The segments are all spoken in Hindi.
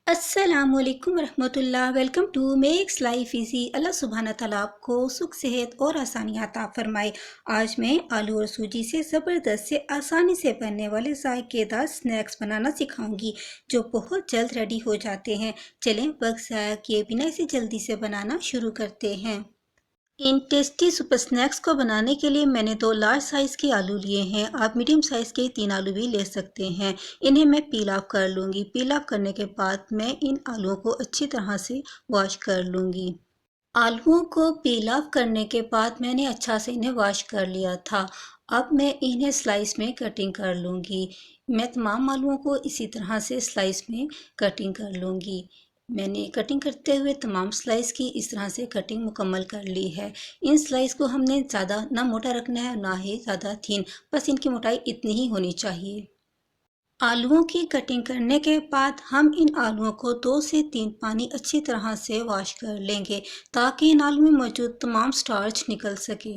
अस्सलामुअलैकुम रहमतुल्लाह। Welcome to makes life easy. अल्लाह सुब्हाना तआला आपको सुख सेहत और आसानियाँ अता फरमाए। आज मैं आलू और सूजी से ज़बरदस्त से आसानी से बनने वाले जायकेदार स्नैक्स बनाना सिखाऊंगी जो बहुत जल्द रेडी हो जाते हैं। चलें वक्त ज़ाया किए बिना इसे जल्दी से बनाना शुरू करते हैं। इन टेस्टी सुपर स्नैक्स को बनाने के लिए मैंने 2 लार्ज साइज़ के आलू लिए हैं। आप मीडियम साइज़ के 3 आलू भी ले सकते हैं। इन्हें मैं पील ऑफ कर लूँगी। पील ऑफ करने के बाद मैं इन आलूओं को अच्छी तरह से वॉश कर लूँगी। आलूओं को पील ऑफ करने के बाद मैंने अच्छा से इन्हें वॉश कर लिया था। अब मैं इन्हें स्लाइस में कटिंग कर लूँगी। मैं तमाम आलूओं को इसी तरह से स्लाइस में कटिंग कर लूँगी। मैंने कटिंग करते हुए तमाम स्लाइस की इस तरह से कटिंग मुकम्मल कर ली है। इन स्लाइस को हमने ज़्यादा ना मोटा रखना है ना ही ज़्यादा थीन, बस इनकी मोटाई इतनी ही होनी चाहिए। आलूओं की कटिंग करने के बाद हम इन आलूओं को 2 से 3 पानी अच्छी तरह से वॉश कर लेंगे ताकि इन आलू में मौजूद तमाम स्टार्च निकल सके।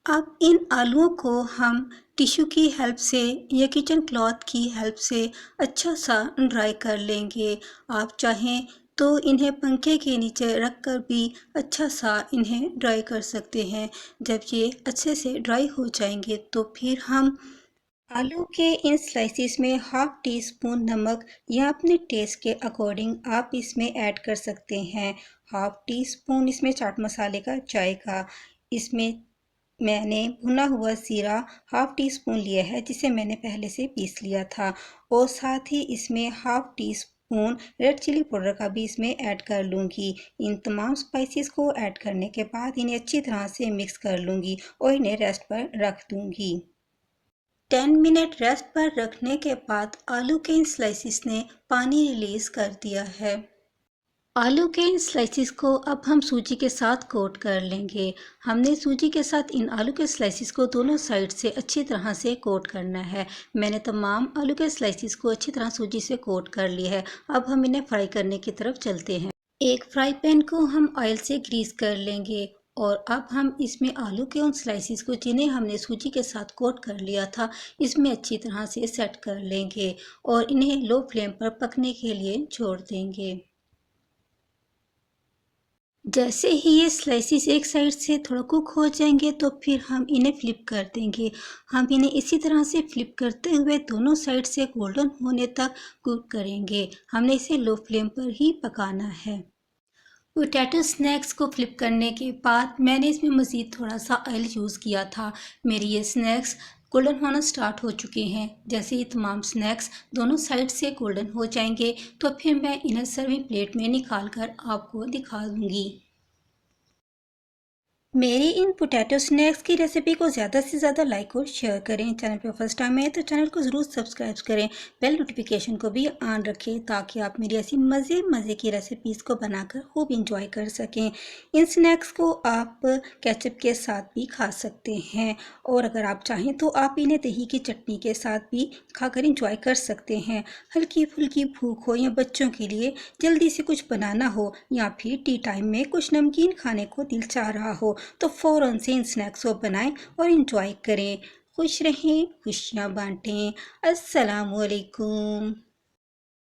अब इन आलूओं को हम टिश्यू की हेल्प से या किचन क्लॉथ की हेल्प से अच्छा सा ड्राई कर लेंगे। आप चाहें तो इन्हें पंखे के नीचे रख कर भी अच्छा सा इन्हें ड्राई कर सकते हैं। जब ये अच्छे से ड्राई हो जाएंगे तो फिर हम आलू के इन स्लाइसिस में हाफ टी स्पून नमक या अपने टेस्ट के अकॉर्डिंग आप इसमें ऐड कर सकते हैं। हाफ टी स्पून इसमें चाट मसाले का जाएगा। इसमें मैंने भुना हुआ जीरा हाफ टी स्पून लिया है जिसे मैंने पहले से पीस लिया था, और साथ ही इसमें half teaspoon red chilli powder का भी इसमें ऐड कर लूँगी। इन तमाम स्पाइसेस को ऐड करने के बाद इन्हें अच्छी तरह से मिक्स कर लूँगी और इन्हें रेस्ट पर रख दूँगी। 10 मिनट रेस्ट पर रखने के बाद आलू के इन स्लाइसिस ने पानी रिलीज कर दिया है। आलू के इन स्लाइसिस को अब हम सूजी के साथ कोट कर लेंगे। हमने सूजी के साथ इन आलू के स्लाइसिस को दोनों साइड से अच्छी तरह से कोट करना है। मैंने तमाम आलू के स्लाइसिस को अच्छी तरह सूजी से कोट कर लिया है। अब हम इन्हें फ्राई करने की तरफ चलते हैं। एक फ्राई पैन को हम ऑयल से ग्रीस कर लेंगे और अब हम इसमें आलू के उन स्लाइसिस को जिन्हें हमने सूजी के साथ कोट कर लिया था इसमें अच्छी तरह से सेट कर लेंगे और इन्हें लो फ्लेम पर पकने के लिए छोड़ देंगे। जैसे ही ये स्लाइसिस एक साइड से थोड़ा कुक हो जाएंगे तो फिर हम इन्हें फ्लिप कर देंगे। हम इन्हें इसी तरह से फ्लिप करते हुए दोनों साइड से गोल्डन होने तक कुक करेंगे। हमने इसे लो फ्लेम पर ही पकाना है। पोटैटो स्नैक्स को फ्लिप करने के बाद मैंने इसमें मज़ीद थोड़ा सा ऑयल यूज़ किया था। मेरी ये स्नैक्स गोल्डन होना स्टार्ट हो चुके हैं। जैसे ये तमाम स्नैक्स दोनों साइड से गोल्डन हो जाएंगे तो फिर मैं इन्हें सर्विंग प्लेट में निकाल कर आपको दिखा दूँगी। मेरी इन पोटैटो स्नैक्स की रेसिपी को ज़्यादा से ज़्यादा लाइक और शेयर करें। चैनल पर फर्स्ट टाइम आए तो चैनल को ज़रूर सब्सक्राइब करें। बेल नोटिफिकेशन को भी ऑन रखें ताकि आप मेरी ऐसी मज़े की रेसिपीज़ को बनाकर खूब इंजॉय कर सकें। इन स्नैक्स को आप केचप के साथ भी खा सकते हैं और अगर आप चाहें तो आप इन्हें दही की चटनी के साथ भी खाकर इंजॉय कर सकते हैं। हल्की फुल्की भूख हो या बच्चों के लिए जल्दी से कुछ बनाना हो या फिर टी टाइम में कुछ नमकीन खाने को दिल चाह रहा हो तो फ़ौरन से इन स्नैक्स को बनाएं और इंजॉय करें। खुश रहें, खुशियाँ बांटें। अस्सलामुअलैकुम।